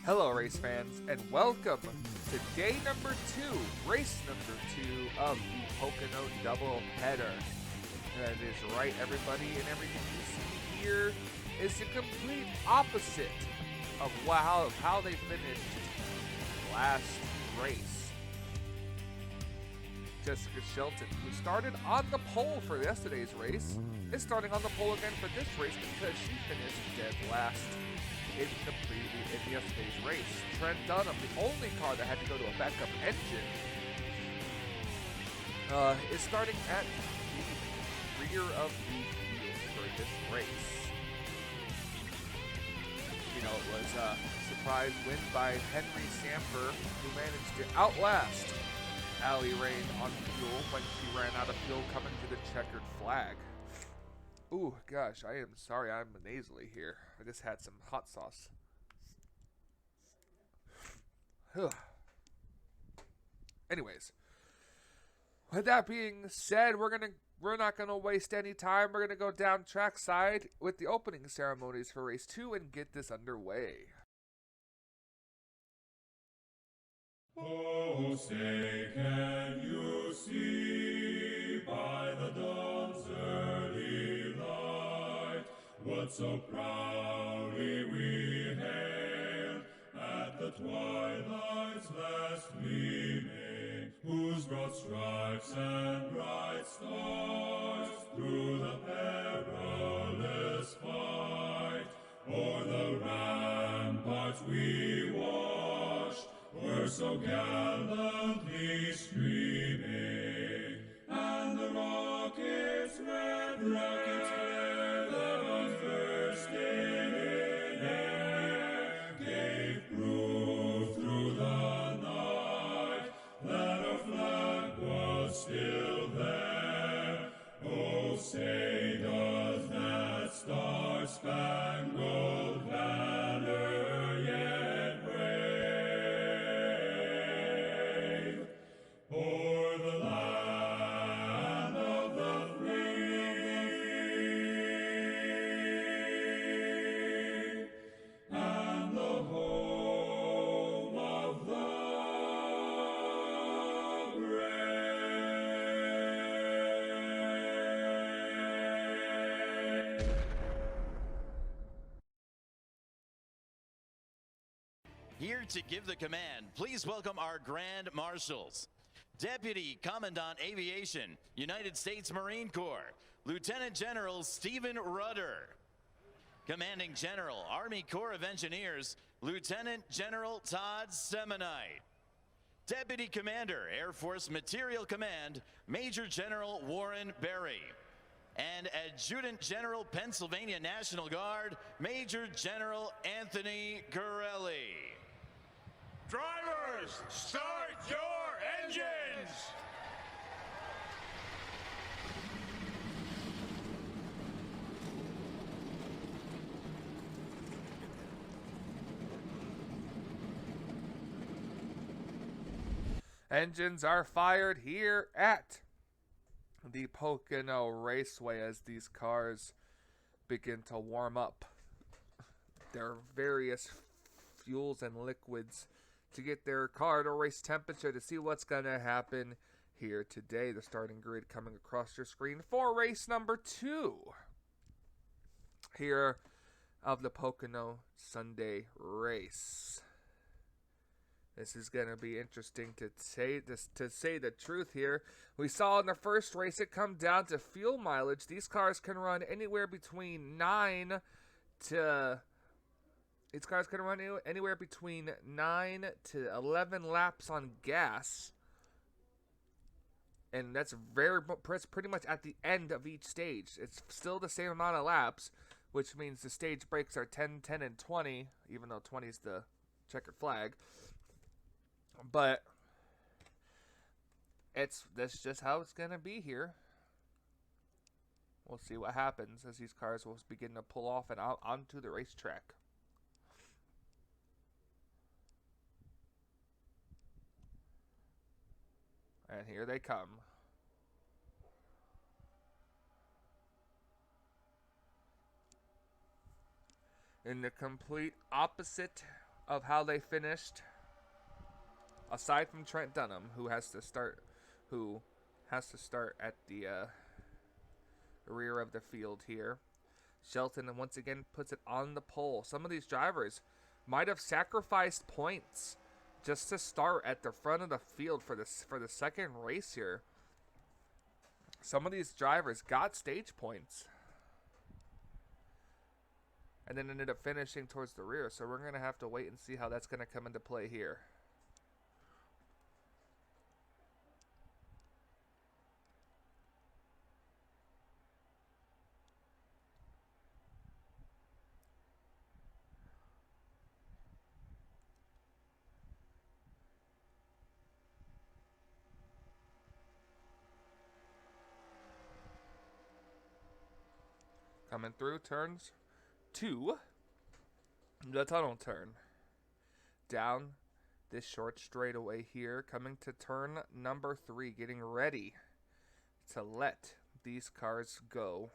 Hello, race fans, and welcome to day number 2, race number 2 of the Pocono doubleheader. That is right, everybody, and everything you see here is the complete opposite of how they finished last race. Jessica Shelton, who started on the pole for yesterday's race, is starting on the pole again for this race because she finished dead last in yesterday's race. Trent Dunham, the only car that had to go to a backup engine, is starting at the rear of the field for this race. You know, it was a surprise win by Henry Samper, who managed to outlast Allie Rain on fuel when she ran out of fuel coming to the checkered flag. Ooh, gosh, I am sorry, I'm nasally here. I just had some hot sauce. Anyways, with that being said, we're not gonna waste any time. We're gonna go down trackside with the opening ceremonies for race 2 and get this underway. Oh, say, can you see by the dawn's early light what so proudly we hailed at the twilight's last gleaming, whose broad stripes and bright stars through the perilous fight o'er the ramparts we watched were so gallantly streaming, and the rockets red that on first in air gave proof through the night that our flag was still there. Oh, say does that star-spangled banner yet wave o'er the land of the free and the home of the brave. Here to give the command, please welcome our Grand Marshals. Deputy Commandant Aviation, United States Marine Corps, Lieutenant General Stephen Rudder. Commanding General, Army Corps of Engineers, Lieutenant General Todd Semonite. Deputy Commander, Air Force Materiel Command, Major General Warren Berry. And Adjutant General Pennsylvania National Guard, Major General Anthony Corelli. Drivers, start your engines! Engines are fired here at the Pocono Raceway as these cars begin to warm up their various fuels and liquids to get their car to race temperature to see what's going to happen here today. The starting grid coming across your screen for race number 2 here of the Pocono Sunday race. This is going to be interesting to say the truth here. We saw in the first race it come down to fuel mileage. These cars can run anywhere between 9 to 11 laps on gas. And that's pretty much at the end of each stage. It's still the same amount of laps, which means the stage breaks are 10, 10, and 20, even though 20 is the checkered flag. But that's just how it's going to be here. We'll see what happens as these cars will begin to pull off and out onto the racetrack. And here they come. In the complete opposite of how they finished, aside from Trent Dunham, who has to start at the rear of the field here. Shelton once again puts it on the pole. Some of these drivers might have sacrificed points just to start at the front of the field for the second race here. Some of these drivers got stage points and then ended up finishing towards the rear. So we're going to have to wait and see how that's going to come into play here. Coming through turns 2, the tunnel turn. Down this short straightaway here, coming to turn number 3, getting ready to let these cars go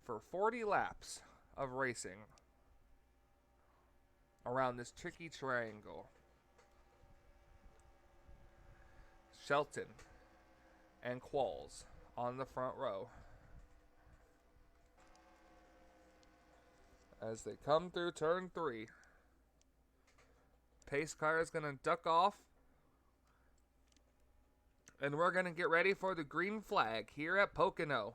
for 40 laps of racing around this tricky triangle. Shelton and Qualls on the front row as they come through turn 3. Pace car is going to duck off, and we're going to get ready for the green flag here at Pocono.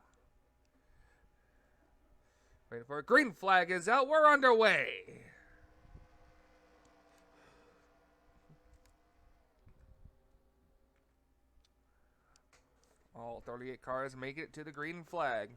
Waiting for a green flag is out. We're underway. All 38 cars make it to the green flag.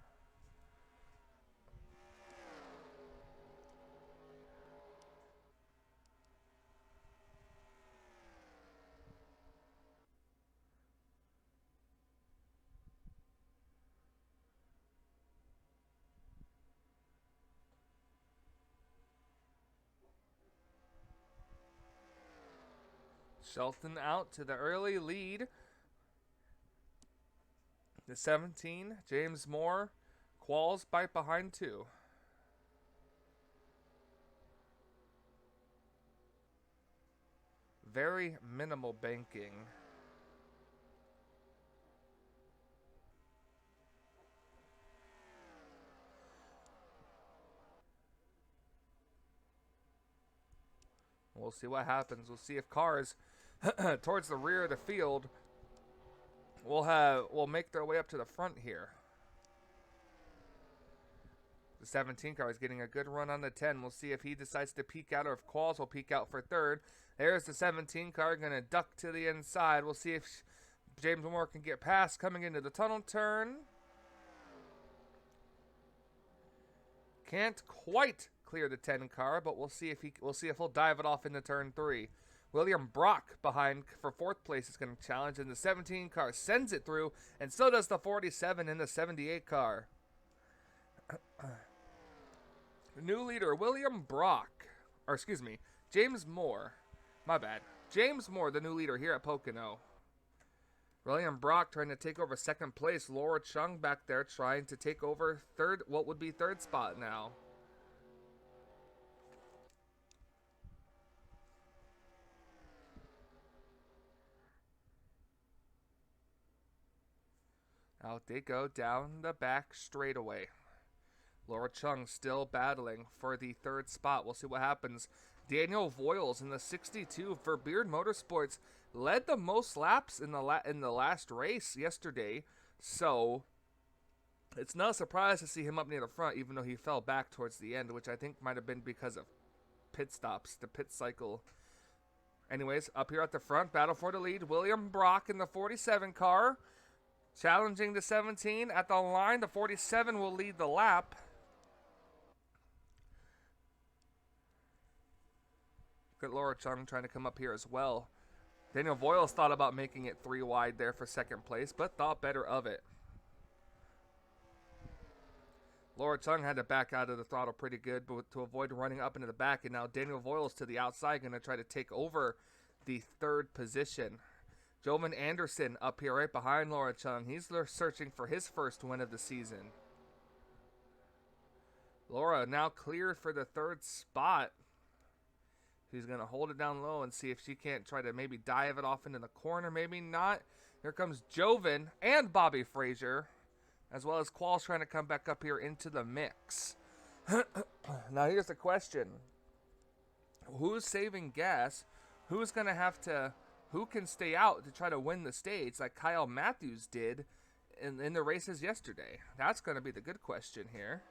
Shelton out to the early lead. The 17, James Moore, Qualls bite behind 2. Very minimal banking. We'll see what happens. We'll see if cars towards the rear of the field will make their way up to the front here. The 17 car is getting a good run on the 10. We'll see if he decides to peek out or if Qualls will peek out for third. There's the 17 car going to duck to the inside. We'll see if James Moore can get past coming into the tunnel turn. Can't quite clear the 10 car, but we'll see if he'll dive it off into turn 3. William Brock behind for 4th place is going to challenge, and the 17 car sends it through, and so does the 47 and the 78 car. New leader, James Moore. My bad. James Moore, the new leader here at Pocono. William Brock trying to take over 2nd place. Laura Chung back there trying to take over what would be 3rd spot now. Out they go down the back straightaway. Laura Chung still battling for the 3rd spot. We'll see what happens. Daniel Voiles in the 62 for Beard Motorsports led the most laps in the last race yesterday. So it's not a surprise to see him up near the front, even though he fell back towards the end, which I think might have been because of pit stops, the pit cycle. Anyways, up here at the front, battle for the lead. William Brock in the 47 car. Challenging the 17 at the line. The 47 will lead the lap. Good Laura Chung trying to come up here as well. Daniel Voiles thought about making it 3 wide there for 2nd place, but thought better of it. Laura Chung had to back out of the throttle pretty good but to avoid running up into the back, and now Daniel Voiles to the outside going to try to take over the 3rd position. Jovan Anderson up here right behind Laura Chung. He's searching for his 1st win of the season. Laura now cleared for the 3rd spot. She's going to hold it down low and see if she can't try to maybe dive it off into the corner. Maybe not. Here comes Joven and Bobby Frazier, as well as Qualls trying to come back up here into the mix. Now here's the question. Who's saving gas? Who's going to have to... Who can stay out to try to win the stage like Kyle Matthews did in the races yesterday? That's going to be the good question here.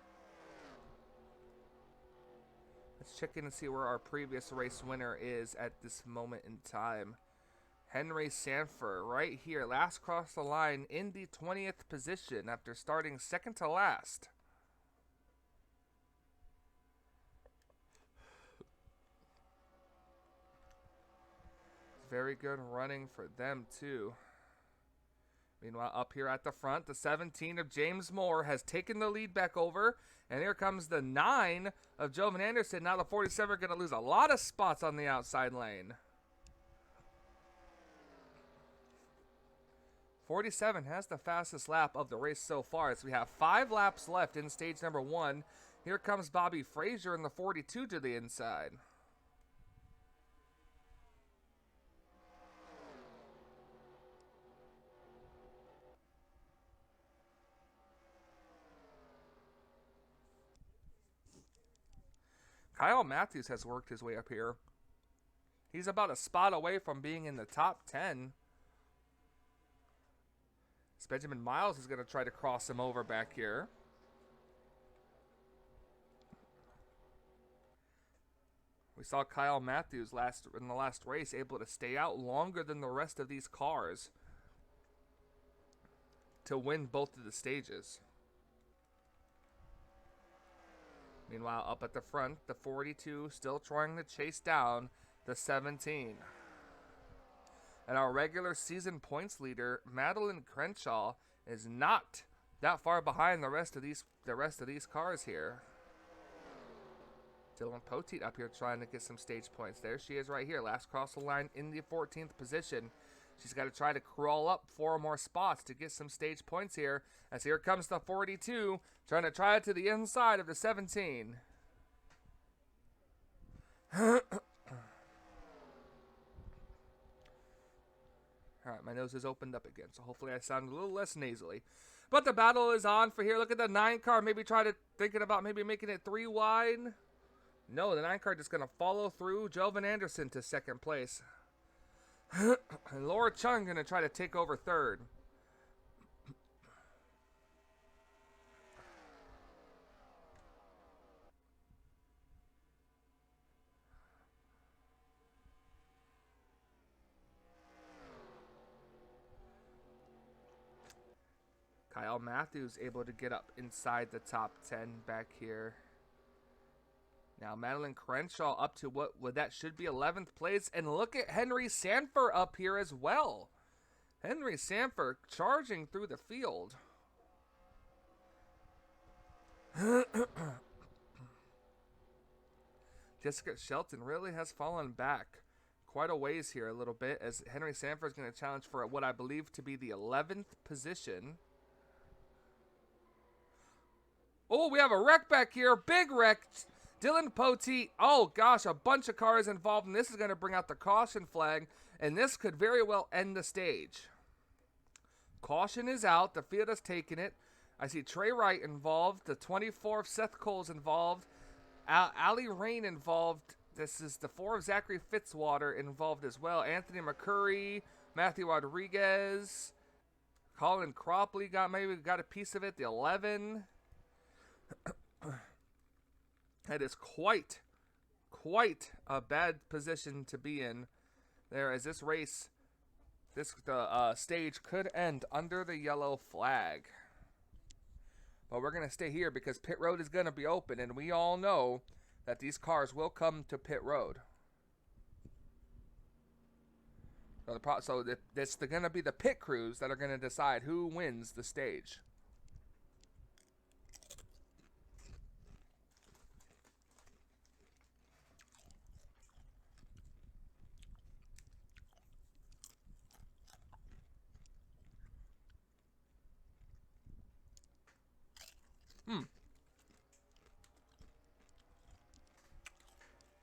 Let's check in and see where our previous race winner is at this moment in time. Henry Sanford right here, last across the line in the 20th position after starting second to last. Very good running for them too. Meanwhile, up here at the front, the 17 of James Moore has taken the lead back over. And here comes the 9 of Joven Anderson. Now the 47 are going to lose a lot of spots on the outside lane. 47 has the fastest lap of the race so far. So we have 5 laps left in stage number 1. Here comes Bobby Frazier in the 42 to the inside. Kyle Matthews has worked his way up here. He's about a spot away from being in the top 10. Benjamin Miles is going to try to cross him over back here. We saw Kyle Matthews in the last race able to stay out longer than the rest of these cars to win both of the stages. Meanwhile, up at the front, the 42 still trying to chase down the 17. And our regular season points leader, Madeline Crenshaw, is not that far behind the rest of these cars here. Dylan Poteet up here trying to get some stage points. There she is right here, last across the line in the 14th position. She's got to try to crawl up 4 more spots to get some stage points here. As here comes the 42, trying to try it to the inside of the 17. All right, my nose has opened up again, so hopefully I sound a little less nasally. But the battle is on for here. Look at the 9 car. Maybe thinking about maybe making it 3 wide. No, the 9 car just going to follow through Joven Anderson to second place. And Laura Chung going to try to take over third. Kyle Matthews able to get up inside the top 10 back here. Now Madeline Crenshaw up to what that should be 11th place. And look at Henry Sanford up here as well. Henry Sanford charging through the field. Jessica Shelton really has fallen back quite a ways here a little bit, as Henry Sanford is going to challenge for what I believe to be the 11th position. Oh, we have a wreck back here. Big wreck. Dylan Poteet. Oh, gosh, a bunch of cars involved, and this is going to bring out the caution flag, and this could very well end the stage. Caution is out. The field has taken it. I see Trey Wright involved. The 24 Seth Cole's involved. Ali Rain involved. This is the 4 of Zachary Fitzwater involved as well. Anthony McCurry, Matthew Rodriguez, Colin Cropley got a piece of it. The 11. That is quite a bad position to be in there, as this race, the stage could end under the yellow flag. But we're going to stay here because pit road is going to be open, and we all know that these cars will come to pit road. So it's going to be the pit crews that are going to decide who wins the stage.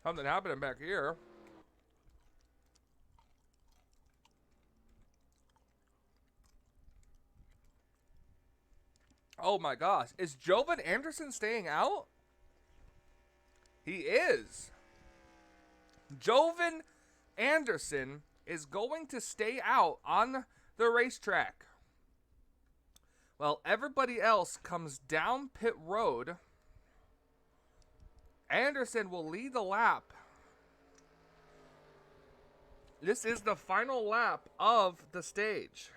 Something happening back here. Oh my gosh. Is Jovan Anderson staying out? He is. Jovan Anderson is going to stay out on the racetrack. Well, everybody else comes down pit road. Anderson will lead the lap. This is the final lap of the stage.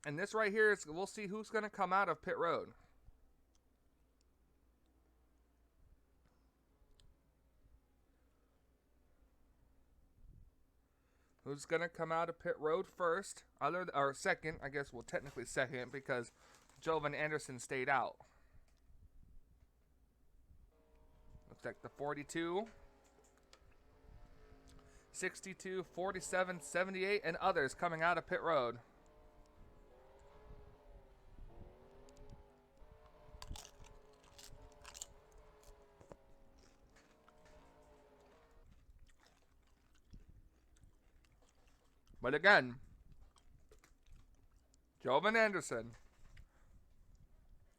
And this right here is, we'll see who's going to come out of pit road. Who's going to come out of pit road first? Or second, I guess, well, technically second, because Jovan Anderson stayed out. Looks like the 42, 62, 47, 78, and others coming out of pit road. But again, Jovan Anderson,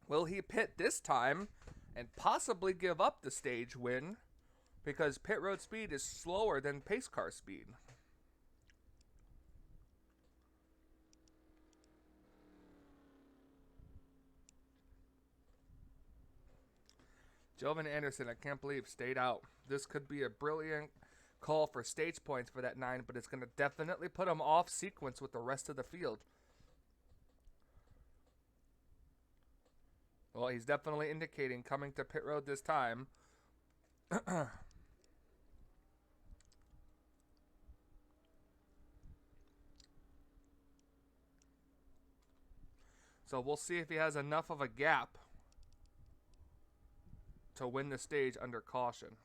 will he pit this time and possibly give up the stage win because pit road speed is slower than pace car speed? Jovan Anderson, I can't believe, stayed out. This could be a brilliant call for stage points for that 9, but it's going to definitely put him off sequence with the rest of the field. Well, he's definitely indicating coming to pit road this time. So we'll see if he has enough of a gap to win the stage under caution.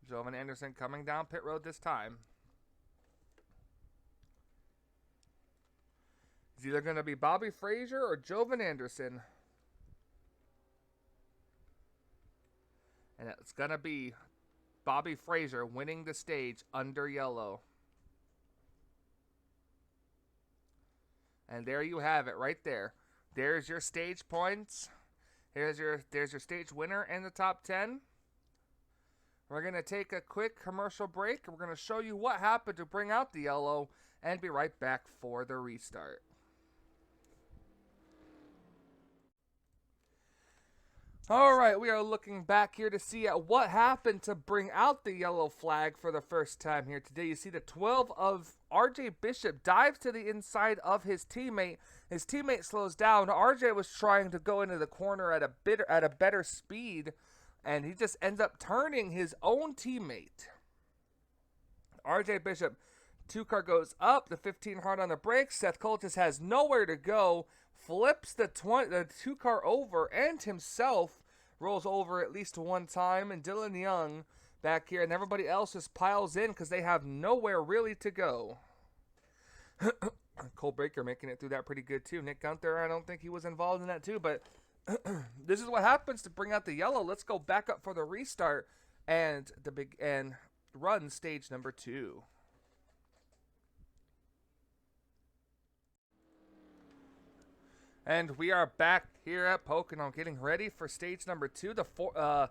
Jovan Anderson coming down pit road this time. It's either going to be Bobby Frazier or Jovan Anderson. And it's going to be Bobby Frazier winning the stage under yellow. And there you have it right there. There's your stage points. There's your stage winner in the top 10. We're going to take a quick commercial break. We're going to show you what happened to bring out the yellow and be right back for the restart. All right, we are looking back here to see at what happened to bring out the yellow flag for the first time here today. You see the 12 of RJ Bishop dives to the inside of his teammate. His teammate slows down. RJ was trying to go into the corner at a better speed, and he just ends up turning his own teammate. RJ Bishop, 2-car goes up, the 15 hard on the brakes. Seth Cole just has nowhere to go, flips the 2-car over, and himself rolls over at least one time. And Dylan Young back here, and everybody else just piles in because they have nowhere really to go. Cole Breaker making it through that pretty good too. Nick Gunther, I don't think he was involved in that too, but this is what happens to bring out the yellow. Let's go back up for the restart and run stage number 2. And we are back here at Pocono getting ready for stage number 2. The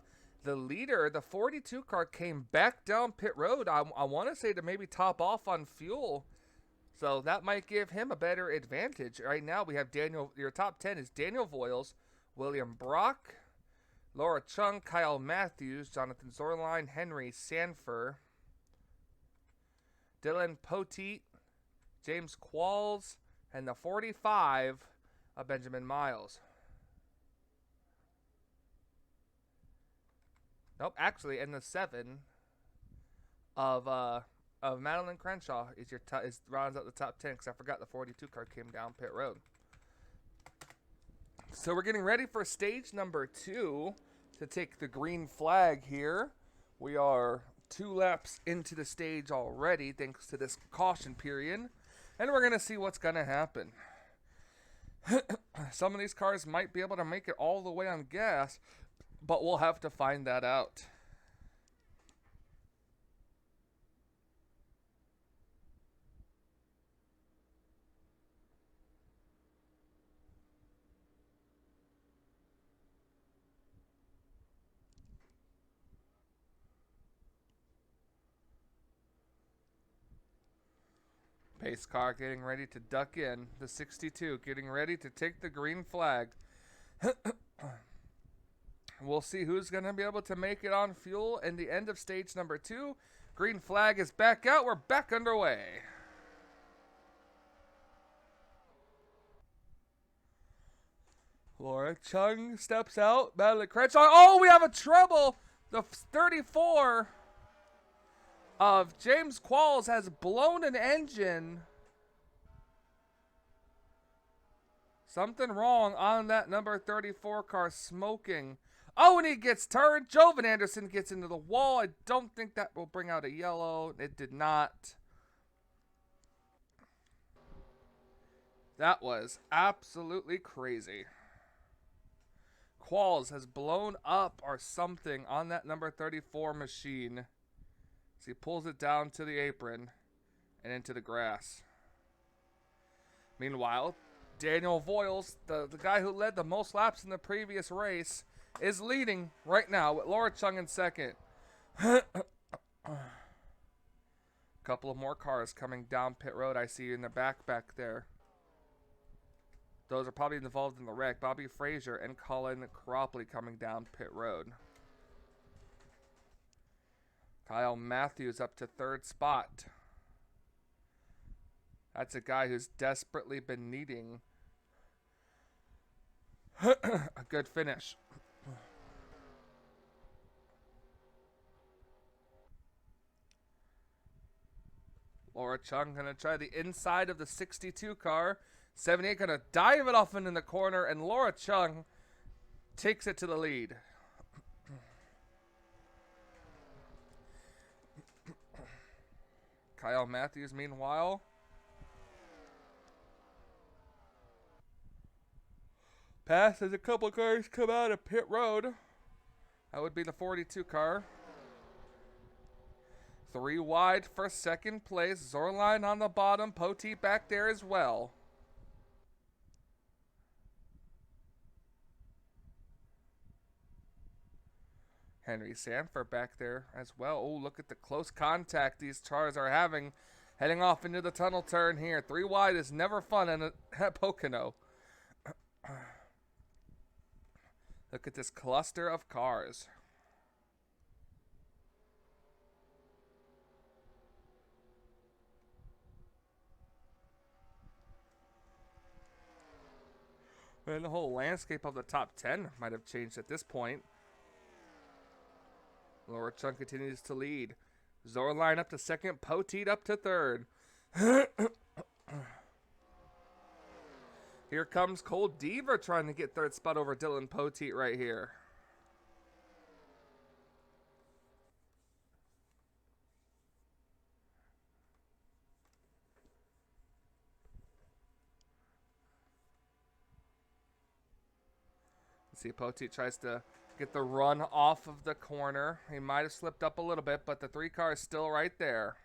leader, the 42 car, came back down pit road. I want to say to maybe top off on fuel. So that might give him a better advantage. Right now we have Daniel, your top 10 is Daniel Voiles, William Brock, Laura Chung, Kyle Matthews, Jonathan Zorline, Henry Sanford, Dylan Poteet, James Qualls, and the 45 of Benjamin Miles. Nope, actually, and the 7 of Madeline Crenshaw is rounds out the top 10 because I forgot the 42 car came down pit road. So we're getting ready for stage number 2 to take the green flag here. We are 2 laps into the stage already thanks to this caution period. And we're going to see what's going to happen. Some of these cars might be able to make it all the way on gas, but we'll have to find that out. Pace car getting ready to duck in. The 62 getting ready to take the green flag. We'll see who's going to be able to make it on fuel in the end of stage number 2. Green flag is back out. We're back underway. Laura Chung steps out. Madeline Crenshaw. Oh, we have a trouble. The 34 of James Qualls has blown an engine. Something wrong on that number 34 car, smoking. Oh, and he gets turned. Jovan Anderson gets into the wall. I don't think that will bring out a yellow. It did not. That was absolutely crazy. Qualls has blown up or something on that number 34 machine. So he pulls it down to the apron and into the grass. Meanwhile, Daniel Voiles, the guy who led the most laps in the previous race, is leading right now with Laura Chung in second. Couple of more cars coming down pit road. I see you in the back there. Those are probably involved in the wreck. Bobby Frazier and Colin Cropley coming down pit road. Kyle Matthews up to third spot. That's a guy who's desperately been needing a good finish. Laura Chung going to try the inside of the 62 car. 78 going to dive it off into the corner, and Laura Chung takes it to the lead. Kyle Matthews, meanwhile, passes a couple cars come out of pit road. That would be the 42 car. 3 wide for second place. Zorline on the bottom. Poteet back there as well. Henry Sanford back there as well. Oh, look at the close contact these cars are having. Heading off into the tunnel turn here. 3 wide is never fun at Pocono. Look at this cluster of cars. And the whole landscape of the top 10 might have changed at this point. Laura Chung continues to lead. Zorline up to second. Poteet up to third. Here comes Cole Deaver trying to get third spot over Dylan Poteet right here. See, Poteet tries to get the run off of the corner. He might have slipped up a little bit, but the 3 car is still right there.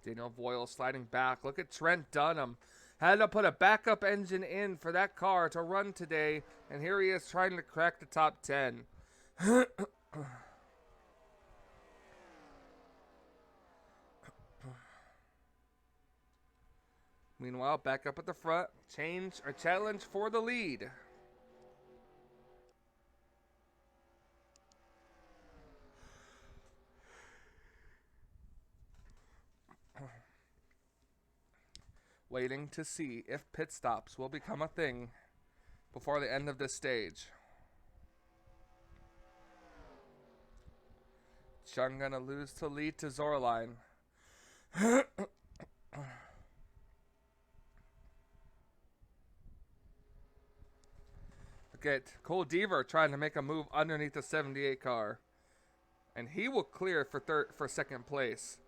Daniel Voiles sliding back. Look at Trent Dunham. Had to put a backup engine in for that car to run today, and here he is trying to crack the top 10. Meanwhile, back up at the front, challenge for the lead. Waiting to see if pit stops will become a thing before the end of this stage. Chung gonna lose to lead to Zorline. Look at Cole Deaver trying to make a move underneath the 78 car. And he will clear for second place.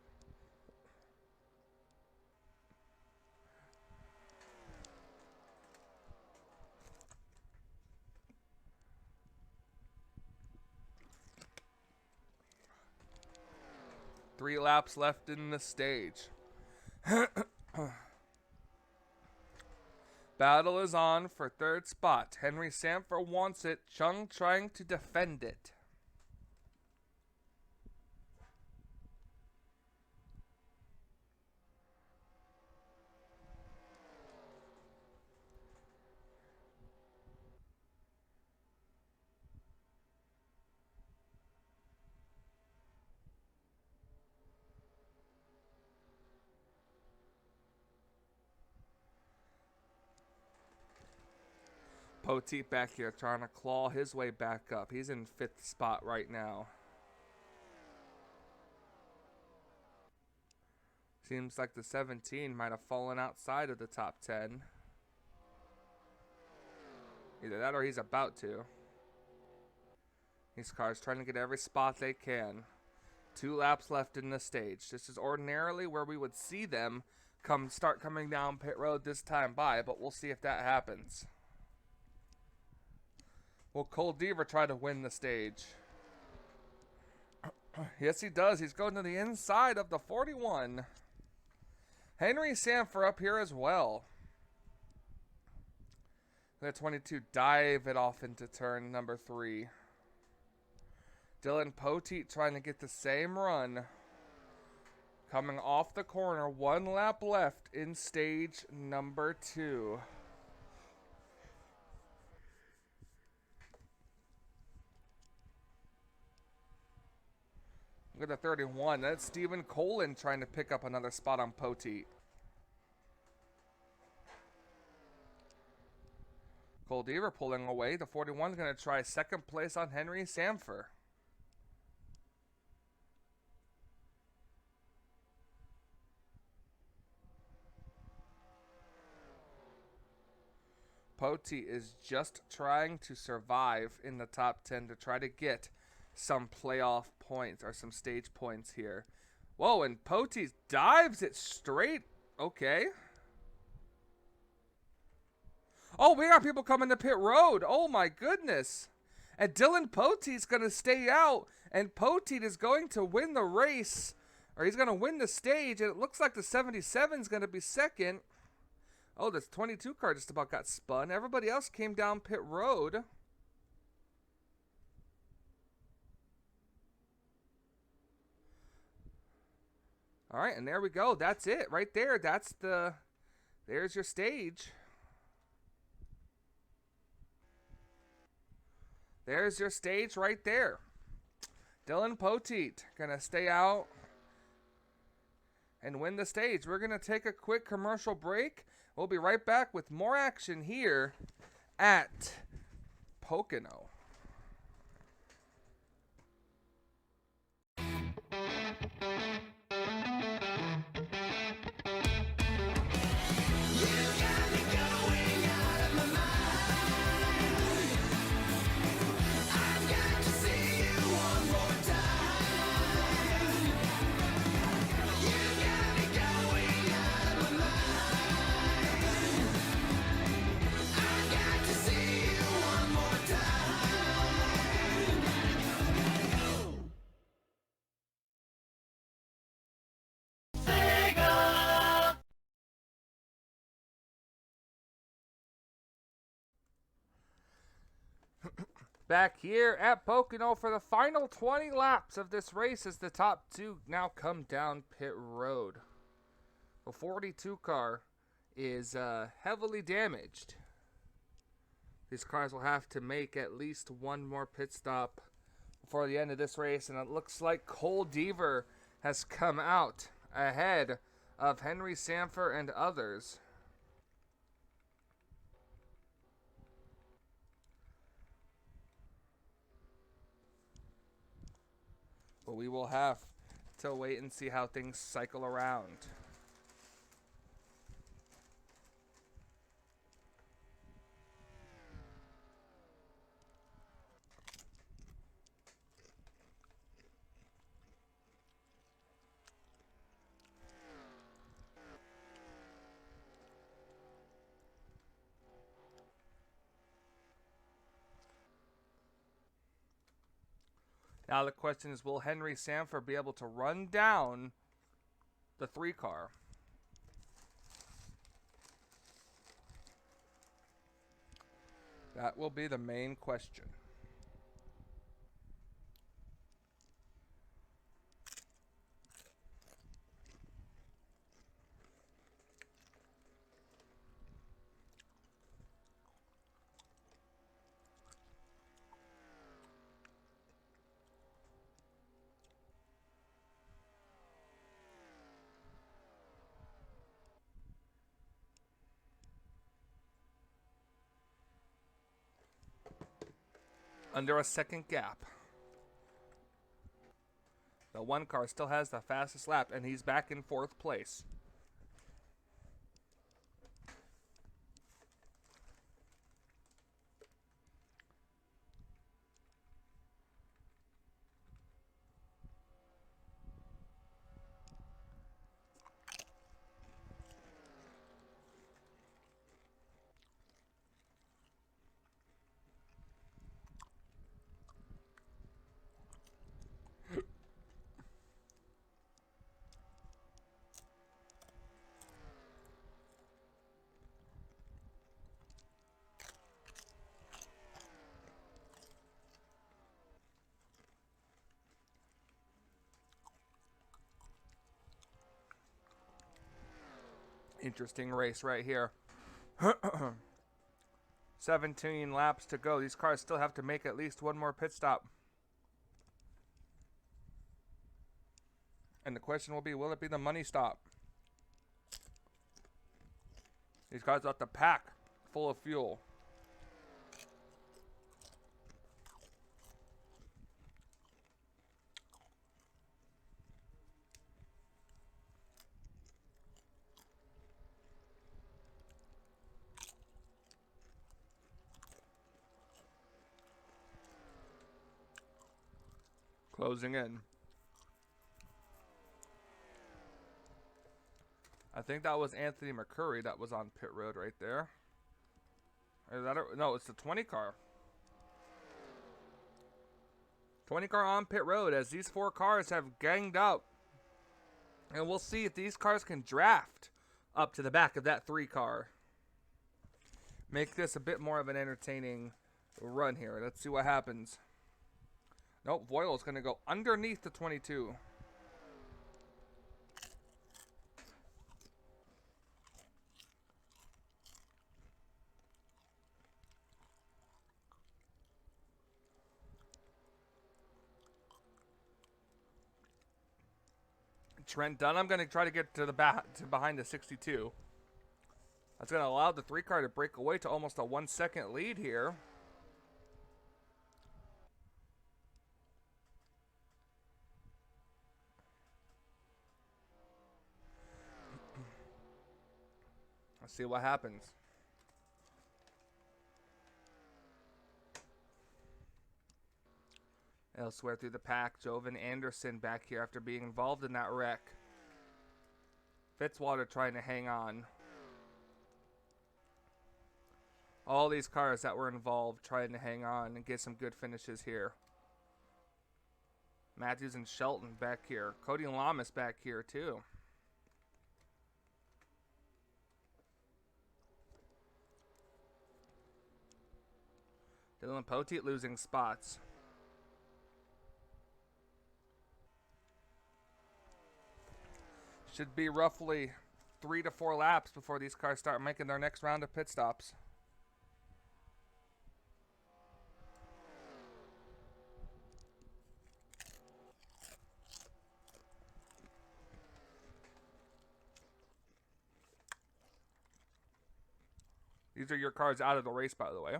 Three laps left in the stage. Battle is on for third spot. Henry Sanford wants it. Chung trying to defend it. Poteet back here trying to claw his way back up. He's in 5th spot right now. Seems like the 17 might have fallen outside of the top 10. Either that or he's about to. These cars trying to get every spot they can. 2 laps left in the stage. This is ordinarily where we would see them start coming down pit road this time by, but we'll see if that happens. Will Cole Deaver try to win the stage? Yes, he does. He's going to the inside of the 41. Henry Sanford up here as well. The 22 dive it off into turn number 3. Dylan Poteet trying to get the same run. Coming off the corner, 1 lap left in stage number 2. Look at the 31. That's Stephen Colin trying to pick up another spot on Poteet. Cole Deaver pulling away. The 41 is going to try 2nd place on Henry Sanford. Poteet is just trying to survive in the top 10 to try to get some playoff points or some stage points here. Whoa, and Poteet dives it straight. Okay. Oh, we got people coming to pit road. Oh my goodness. And Dylan Poteet's going to stay out, and Poteet is going to win the race, or he's going to win the stage, and it looks like the 77 is going to be 2nd. Oh, this 22 car just about got spun. Everybody else came down pit road. All right, and there we go. That's it right there. There's your stage. There's your stage right there. Dylan Poteet gonna stay out and win the stage. We're gonna take a quick commercial break. We'll be right back with more action here at Pocono. Back here at Pocono for the final 20 laps of this race as the top 2 now come down pit road. The 42 car is heavily damaged. These cars will have to make at least 1 more pit stop before the end of this race, and it looks like Cole Deaver has come out ahead of Henry Sanford and others. But we will have to wait and see how things cycle around. Now the question is, will Henry Sanford be able to run down the 3 car? That will be the main question. Under a second gap. The one car still has the fastest lap, and he's back in 4th place. Interesting race right here. 17 laps to go. These cars still have to make at least one more pit stop. And the question will be, will it be the money stop? These cars got the pack full of fuel. Closing in. I think that was Anthony McCurry that was on pit road right there. Is that no, it's the 20 car. 20 car on pit road as these 4 cars have ganged up. And we'll see if these cars can draft up to the back of that 3 car. Make this a bit more of an entertaining run here. Let's see what happens. Nope, Voyle's going to go underneath the 22. Trent Dunham going to try to get to the behind the 62. That's going to allow the 3 car to break away to almost a 1 second lead here. Let's see what happens. Elsewhere through the pack, Jovan Anderson back here after being involved in that wreck. Fitzwater trying to hang on. All these cars that were involved trying to hang on and get some good finishes here. Matthews and Shelton back here. Cody Lamas back here too. Dylan Poteet losing spots. Should be roughly 3 to 4 laps before these cars start making their next round of pit stops. These are your cars out of the race, by the way.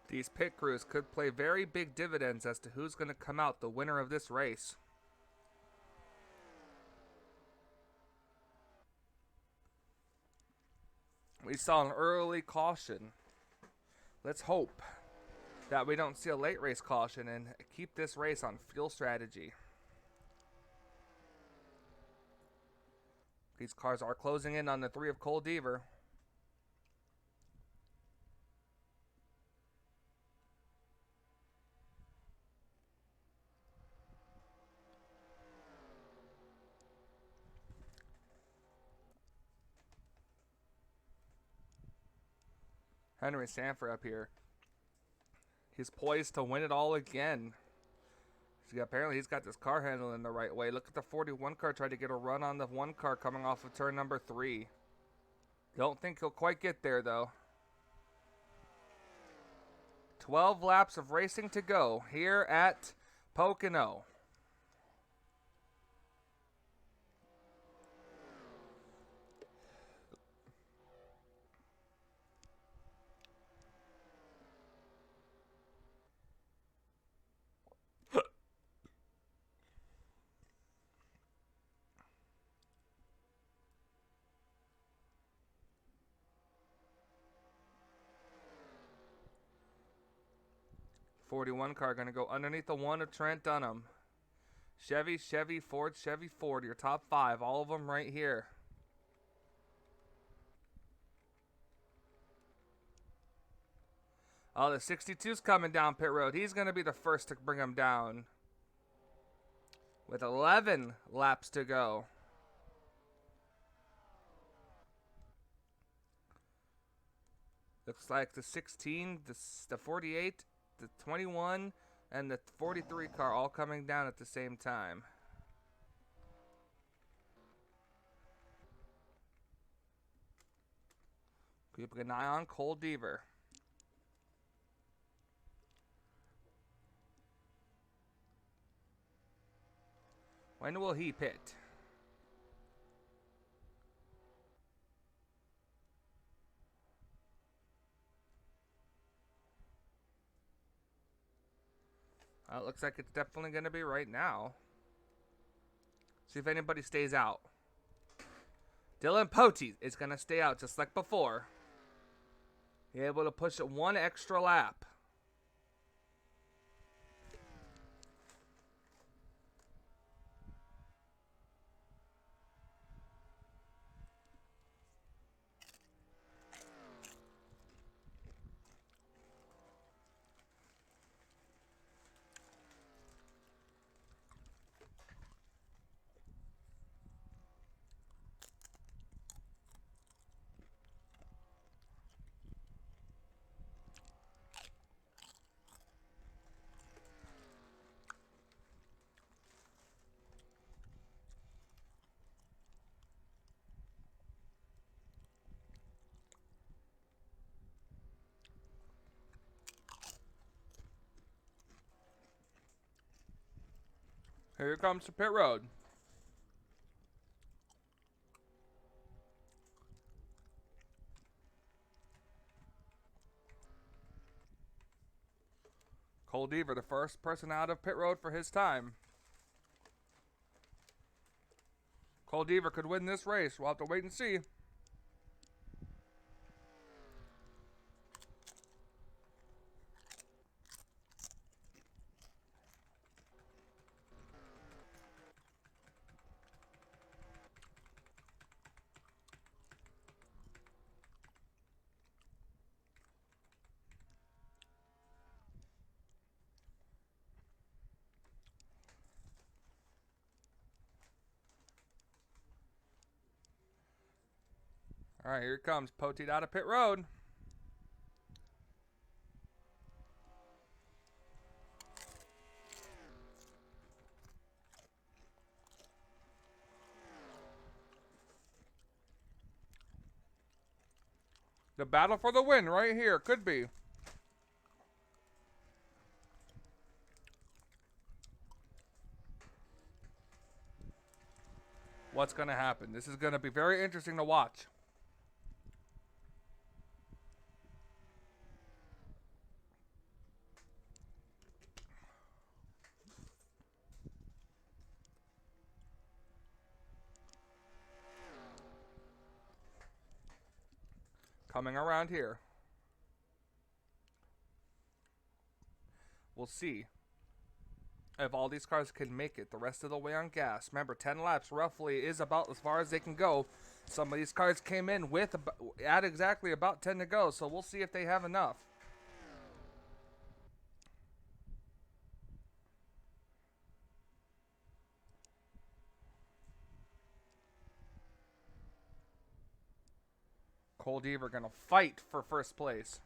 These pit crews could play very big dividends as to who's going to come out the winner of this race. We saw an early caution. Let's hope that we don't see a late race caution and keep this race on fuel strategy. These cars are closing in on the 3 of Cole Deaver. Henry Sanford up here. He's poised to win it all again. See, apparently he's got this car handling the right way. Look at the 41 car try to get a run on the 1 car coming off of turn number 3. Don't think he'll quite get there, though. 12 laps of racing to go here at Pocono. .41 car going to go underneath the 1 of Trent Dunham. Chevy, Ford, your top 5. All of them right here. Oh, the 62's coming down pit road. He's going to be the first to bring him down. With 11 laps to go. Looks like the 16, the 48, the 21, and the 43 car all coming down at the same time. Keeping an eye on Cole Deaver. When will he pit? It looks like it's definitely going to be right now. See if anybody stays out. Dylan Pote is going to stay out just like before. He's able to push it 1 extra lap. Here comes the pit road. Cole Deaver, the first person out of pit road for his time. Cole Deaver could win this race. We'll have to wait and see. All right, here comes Pote out of pit road. The battle for the win right here. Could be. What's going to happen? This is going to be very interesting to watch. Coming around here. We'll see if all these cars can make it the rest of the way on gas. Remember, 10 laps roughly is about as far as they can go. Some of these cars came in with at exactly about 10 to go, so we'll see if they have enough. Cole Deaver going to fight for first place.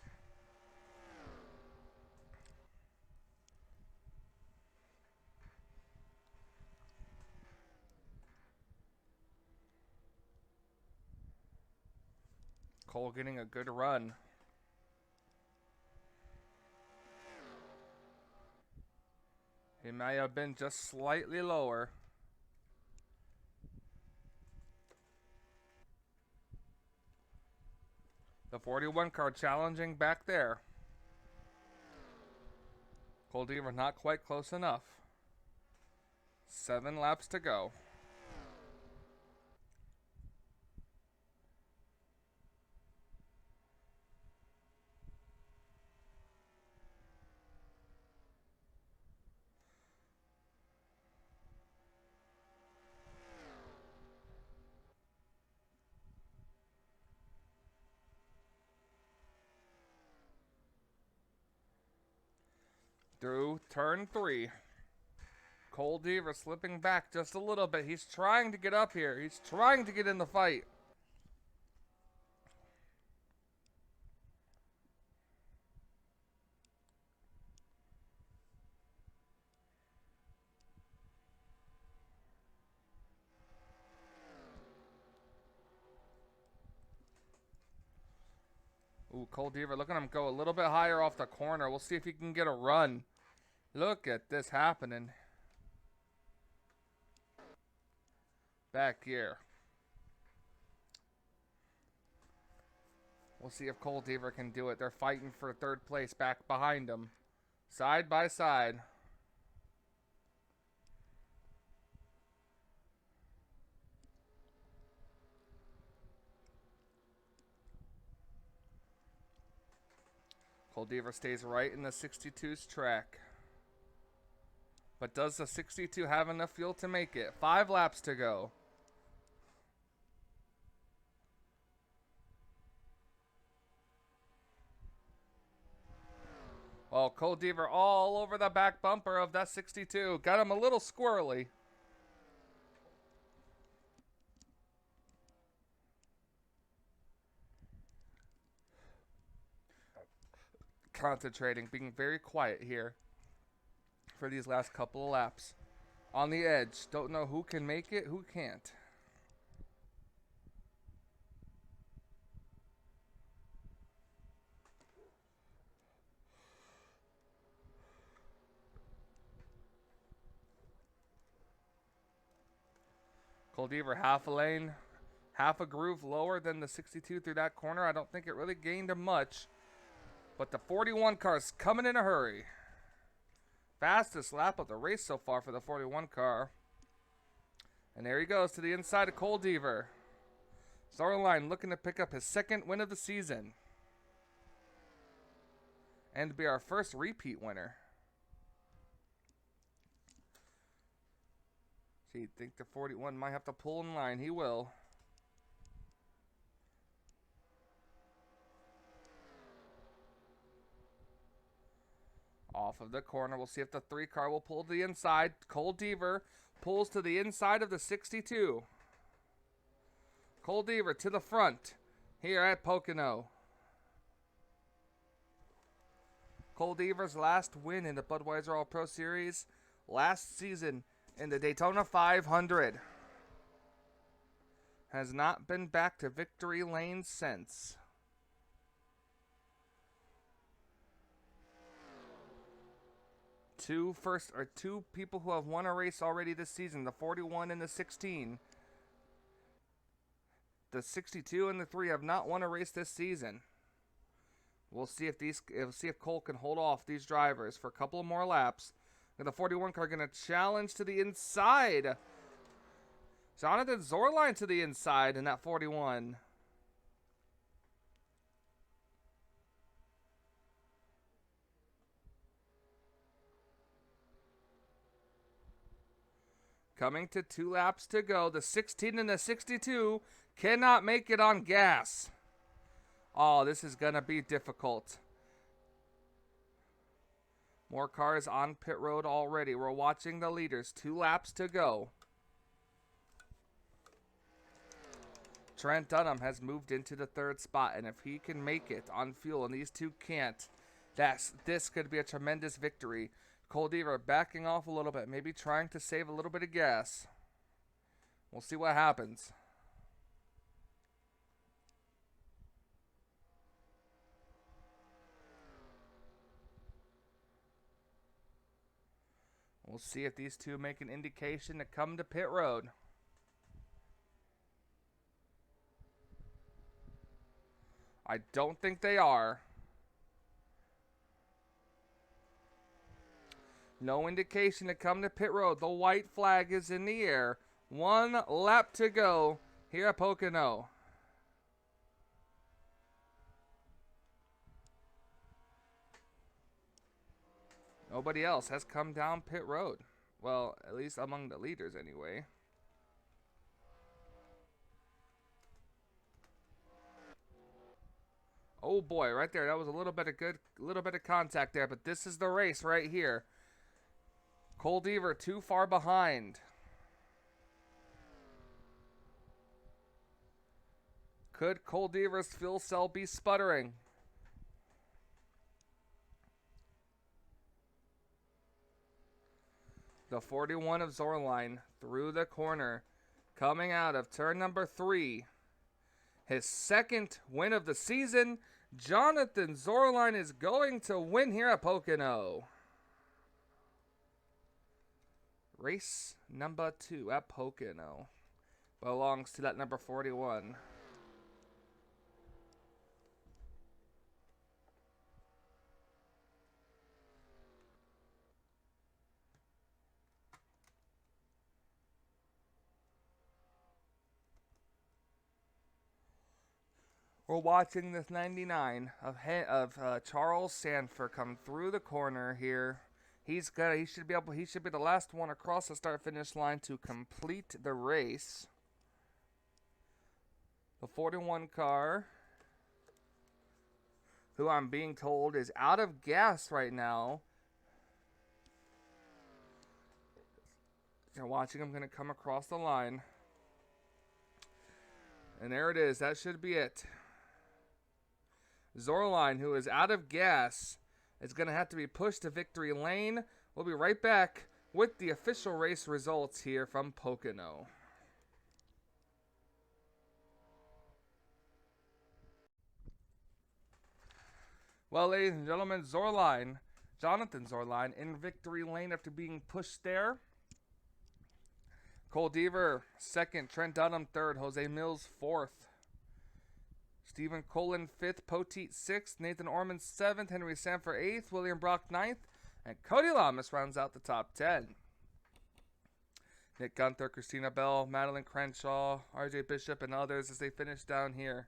Cole getting a good run. He may have been just slightly lower. The 41 car challenging back there. Cole Deaver not quite close enough. 7 laps to go. Through turn 3. Cole Deaver slipping back just a little bit. He's trying to get up here. He's trying to get in the fight. Ooh, Cole Deaver, look at him go a little bit higher off the corner. We'll see if he can get a run. Look at this happening. Back here. We'll see if Cole Deaver can do it. They're fighting for 3rd place back behind him. Side by side. Cole Deaver stays right in the 62's track. But does the 62 have enough fuel to make it? 5 laps to go. Oh, Cole Deaver all over the back bumper of that 62. Got him a little squirrely. Concentrating, being very quiet here for these last couple of laps. On the edge. Don't know who can make it, who can't. Cole Deaver half a lane, half a groove lower than the 62 through that corner. I don't think it really gained him much. But the 41 car's coming in a hurry. Fastest lap of the race so far for the 41 car. And there he goes to the inside of Cole Deaver. Zorline looking to pick up his 2nd win of the season. And to be our first repeat winner. So you think the 41 might have to pull in line. He will. Off of the corner. We'll see if the 3 car will pull to the inside. Cole Deaver pulls to the inside of the 62. Cole Deaver to the front here at Pocono. Cole Deaver's last win in the Budweiser All-Pro Series last season in the Daytona 500. Has not been back to victory lane since. Two people who have won a race already this season, the 41 and the 16. The 62 and the 3 have not won a race this season. We'll see if Cole can hold off these drivers for a couple of more laps. And the 41 car going to challenge to the inside. Jonathan Zorline to the inside in that 41. Coming to 2 laps to go. The 16 and the 62 cannot make it on gas. Oh, this is going to be difficult. More cars on pit road already. We're watching the leaders. 2 laps to go. Trent Dunham has moved into the 3rd spot, and if he can make it on fuel and these 2 can't, this could be a tremendous victory. Cole Deaver backing off a little bit, maybe trying to save a little bit of gas. We'll see what happens. We'll see if these two make an indication to come to pit road. I don't think they are. No indication to come to pit road. The white flag is in the air. 1 lap to go here at Pocono. Nobody else has come down pit road. Well, at least among the leaders anyway. Oh boy, right there. That was a little bit of contact there, but this is the race right here. Cole Deaver too far behind. Could Cole Deaver's fuel cell be sputtering? The 41 of Zorline through the corner, coming out of turn number 3. His second win of the season. Jonathan Zorline is going to win here at Pocono. Race number 2 at Pocono belongs to that number 41. We're watching this 99 of Charles Sanford come through the corner here. He should be the last one across the start-finish line to complete the race. The 41 car, who I'm being told is out of gas right now. You're watching him going to come across the line. And there it is. That should be it. Zorline, who is out of gas, is going to have to be pushed to victory lane. We'll be right back with the official race results here from Pocono. Well, ladies and gentlemen, Jonathan Zorline in victory lane after being pushed there. Cole Deaver, 2nd. Trent Dunham, 3rd. Jose Mills, 4th. Stephen Colin, 5th. Poteet, 6th. Nathan Orman, 7th. Henry Sanford, 8th. William Brock, 9th. And Cody Lamas rounds out the top 10. Nick Gunther, Christina Bell, Madeline Crenshaw, RJ Bishop, and others as they finish down here.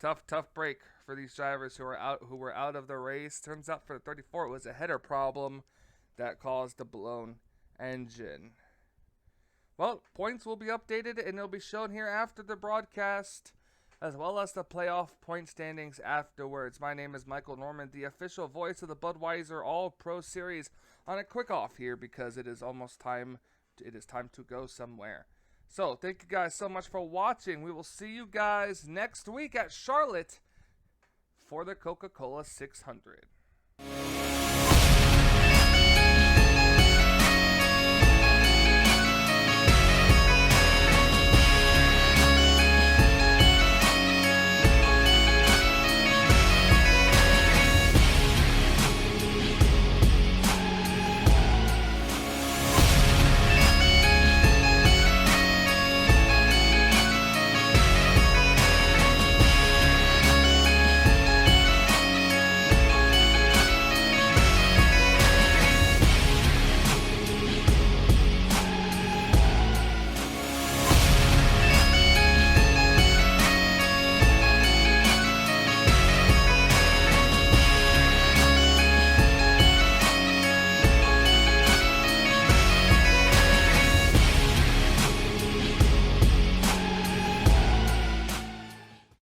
Tough break for these drivers who were out of the race. Turns out for the 34, it was a header problem that caused a blown engine. Well, points will be updated and they'll be shown here after the broadcast, as well as the playoff point standings afterwards. My name is Michael Norman, the official voice of the Budweiser All-Pro Series, on a quick off here because it is almost time. It is time to go somewhere. So, thank you guys so much for watching. We will see you guys next week at Charlotte for the Coca-Cola 600.